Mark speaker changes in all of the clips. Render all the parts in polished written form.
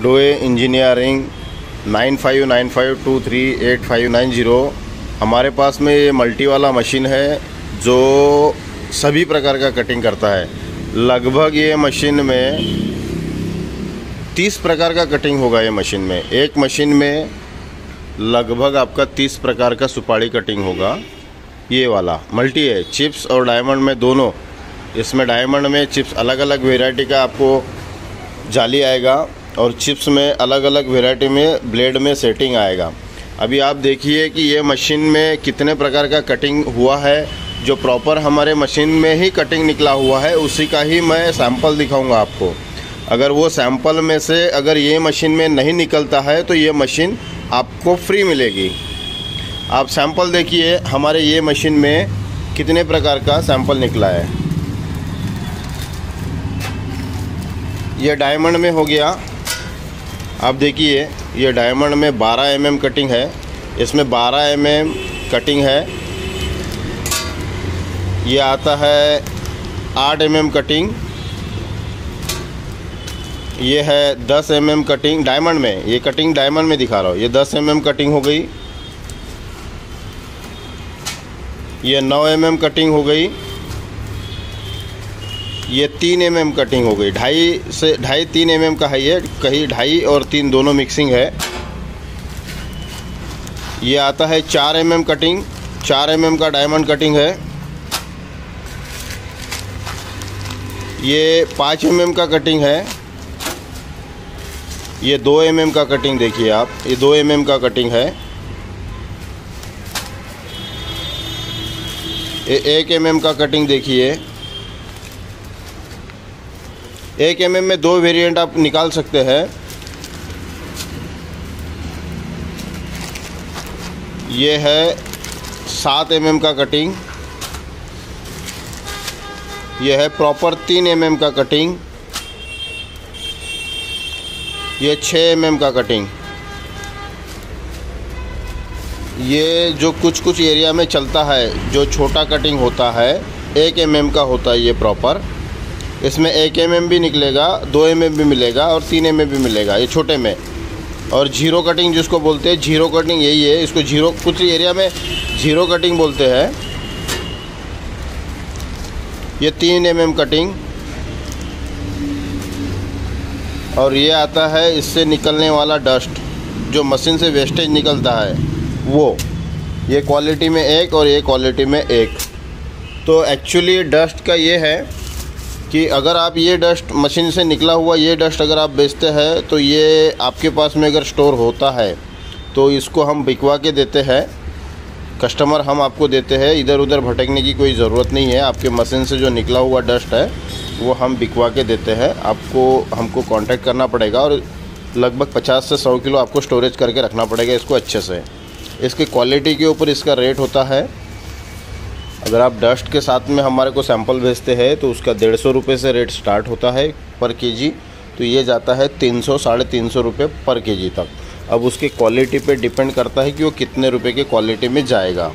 Speaker 1: डोए engineering 9595238590। हमारे पास में ये मल्टी वाला मशीन है जो सभी प्रकार का कटिंग करता है। लगभग ये मशीन में 30 प्रकार का कटिंग होगा। ये मशीन में, एक मशीन में लगभग आपका 30 प्रकार का सुपारी कटिंग होगा। ये वाला मल्टी है, चिप्स और डायमंड में दोनों। इसमें डायमंड में चिप्स अलग अलग वेराइटी का आपको जाली आएगा और चिप्स में अलग अलग वेराइटी में ब्लेड में सेटिंग आएगा। अभी आप देखिए कि ये मशीन में कितने प्रकार का कटिंग हुआ है। जो प्रॉपर हमारे मशीन में ही कटिंग निकला हुआ है उसी का ही मैं सैंपल दिखाऊंगा आपको। अगर वो सैंपल में से अगर ये मशीन में नहीं निकलता है तो ये मशीन आपको फ्री मिलेगी। आप सैंपल देखिए हमारे ये मशीन में कितने प्रकार का सैंपल निकला है। ये डायमंड में हो गया। आप देखिए ये डायमंड में 12 mm कटिंग है। इसमें 12 mm कटिंग है। ये आता है 8 mm कटिंग। ये है 10 mm कटिंग डायमंड में। ये कटिंग डायमंड में दिखा रहा हूँ। ये 10 mm कटिंग हो गई। ये 9 mm कटिंग हो गई। ये 3 mm कटिंग हो गई। 2.5-3 mm का है ये, कहीं 2.5 और 3 दोनों मिक्सिंग है। ये आता है 4 mm कटिंग। 4 mm का डायमंड कटिंग है। ये 5 mm का कटिंग है। ये 2 mm का कटिंग देखिए आप, ये 2 mm का कटिंग है। ये 1 mm का कटिंग देखिए। 1 mm में 2 वेरिएंट आप निकाल सकते हैं। ये है 7 mm का कटिंग। ये है प्रॉपर 3 mm का कटिंग। ये 6 mm का कटिंग। ये जो कुछ कुछ एरिया में चलता है, जो छोटा कटिंग होता है 1 mm का होता है ये प्रॉपर। इसमें 1 mm भी निकलेगा, 2 mm भी मिलेगा और 3 mm भी मिलेगा ये छोटे में। और जीरो कटिंग जिसको बोलते हैं, जीरो कटिंग यही है। इसको जीरो, कुछ एरिया में जीरो कटिंग बोलते हैं। ये 3 mm कटिंग। और ये आता है इससे निकलने वाला डस्ट, जो मशीन से वेस्टेज निकलता है वो। ये क्वालिटी में एक और ये क्वालिटी में एक। तो एक्चुअली डस्ट का ये है कि अगर आप ये डस्ट मशीन से निकला हुआ ये डस्ट अगर आप बेचते हैं तो ये आपके पास में अगर स्टोर होता है तो इसको हम बिकवा के देते हैं। कस्टमर हम आपको देते हैं। इधर उधर भटकने की कोई ज़रूरत नहीं है। आपके मशीन से जो निकला हुआ डस्ट है वो हम बिकवा के देते हैं। आपको हमको कांटेक्ट करना पड़ेगा और लगभग 50 से 100 किलो आपको स्टोरेज करके रखना पड़ेगा इसको अच्छे से। इसकी क्वालिटी के ऊपर इसका रेट होता है। अगर आप डस्ट के साथ में हमारे को सैंपल भेजते हैं तो उसका 150 रुपये से रेट स्टार्ट होता है पर केजी। तो ये जाता है 300-350 रुपये पर केजी तक। अब उसके क्वालिटी पे डिपेंड करता है कि वो कितने रुपए के क्वालिटी में जाएगा।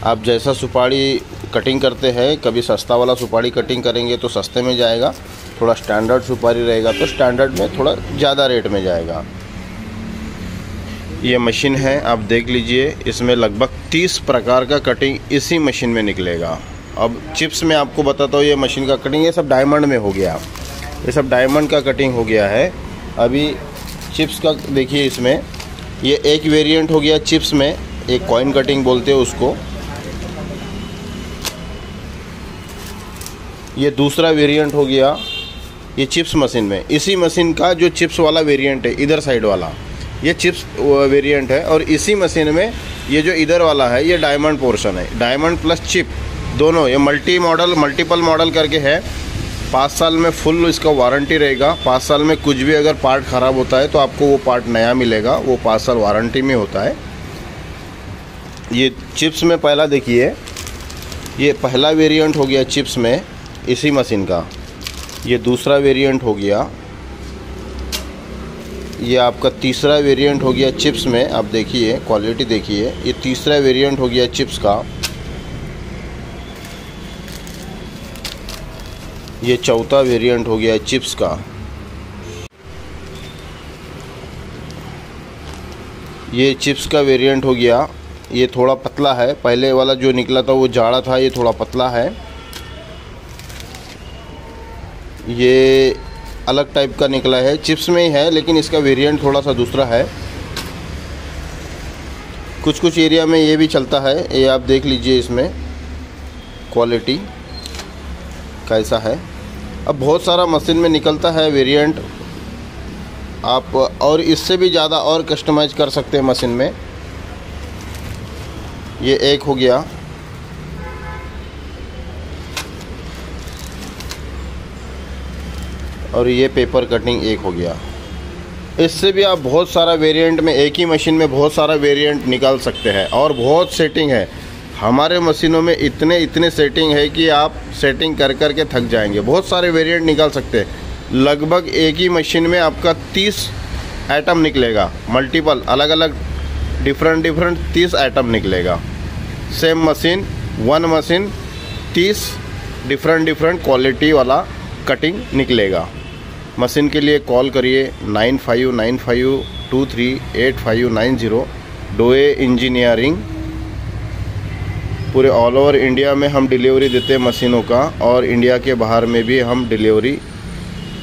Speaker 1: आप जैसा सुपारी कटिंग करते हैं, कभी सस्ता वाला सुपारी कटिंग करेंगे तो सस्ते में जाएगा। थोड़ा स्टैंडर्ड सुपारी रहेगा तो स्टैंडर्ड में थोड़ा ज़्यादा रेट में जाएगा। ये मशीन है, आप देख लीजिए। इसमें लगभग 30 प्रकार का कटिंग इसी मशीन में निकलेगा। अब चिप्स में आपको बताता हूँ ये मशीन का कटिंग। ये सब डायमंड में हो गया। ये सब डायमंड का कटिंग हो गया है। अभी चिप्स का देखिए, इसमें ये एक वेरिएंट हो गया चिप्स में, एक कॉइन कटिंग बोलते हैं उसको। ये दूसरा वेरिएंट हो गया ये चिप्स मशीन में। इसी मशीन का जो चिप्स वाला वेरिएंट है इधर साइड वाला, ये चिप्स वेरिएंट है। और इसी मशीन में ये जो इधर वाला है ये डायमंड पोर्शन है। डायमंड प्लस चिप दोनों, ये मल्टीपल मॉडल करके है। 5 साल में फुल इसका वारंटी रहेगा। 5 साल में कुछ भी अगर पार्ट ख़राब होता है तो आपको वो पार्ट नया मिलेगा। वो 5 साल वारंटी में होता है। ये चिप्स में पहला देखिए, ये पहला वेरिएंट हो गया चिप्स में इसी मशीन का। ये दूसरा वेरिएंट हो गया। ये आपका तीसरा वेरिएंट हो गया चिप्स में। आप देखिए क्वालिटी देखिए, ये तीसरा वेरिएंट हो गया चिप्स का। ये चौथा वेरिएंट हो गया चिप्स का। ये चिप्स का वेरिएंट हो गया, ये थोड़ा पतला है। पहले वाला जो निकला था वो जाड़ा था, ये थोड़ा पतला है। ये अलग टाइप का निकला है, चिप्स में ही है लेकिन इसका वेरिएंट थोड़ा सा दूसरा है। कुछ कुछ एरिया में ये भी चलता है, ये आप देख लीजिए इसमें क्वालिटी कैसा है। अब बहुत सारा मशीन में निकलता है वेरिएंट, आप और इससे भी ज़्यादा और कस्टमाइज कर सकते हैं मशीन में। ये एक हो गया, और ये पेपर कटिंग एक हो गया। इससे भी आप बहुत सारा वेरिएंट में, एक ही मशीन में बहुत सारा वेरिएंट निकाल सकते हैं। और बहुत सेटिंग है हमारे मशीनों में, इतने सेटिंग है कि आप सेटिंग कर कर के थक जाएंगे। बहुत सारे वेरिएंट निकाल सकते हैं। लगभग एक ही मशीन में आपका 30 आइटम निकलेगा, मल्टीपल अलग अलग डिफरेंट 30 आइटम निकलेगा। Same machine, one machine 30 different quality वाला कटिंग निकलेगा। मशीन के लिए कॉल करिए 9595238590। डोए इंजीनियरिंग। पूरे ऑल ओवर इंडिया में हम डिलीवरी देते हैं मशीनों का, और इंडिया के बाहर में भी हम डिलीवरी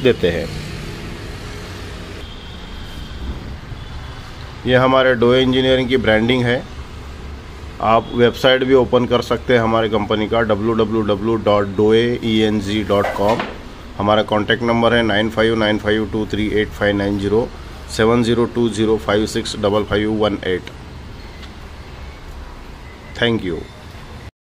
Speaker 1: देते हैं। ये हमारे डोए इंजीनियरिंग की ब्रांडिंग है। आप वेबसाइट भी ओपन कर सकते हैं हमारे कंपनी का www.doeeng.com। हमारा कॉन्टैक्ट नंबर है 9595238590 7020565518। Thank you.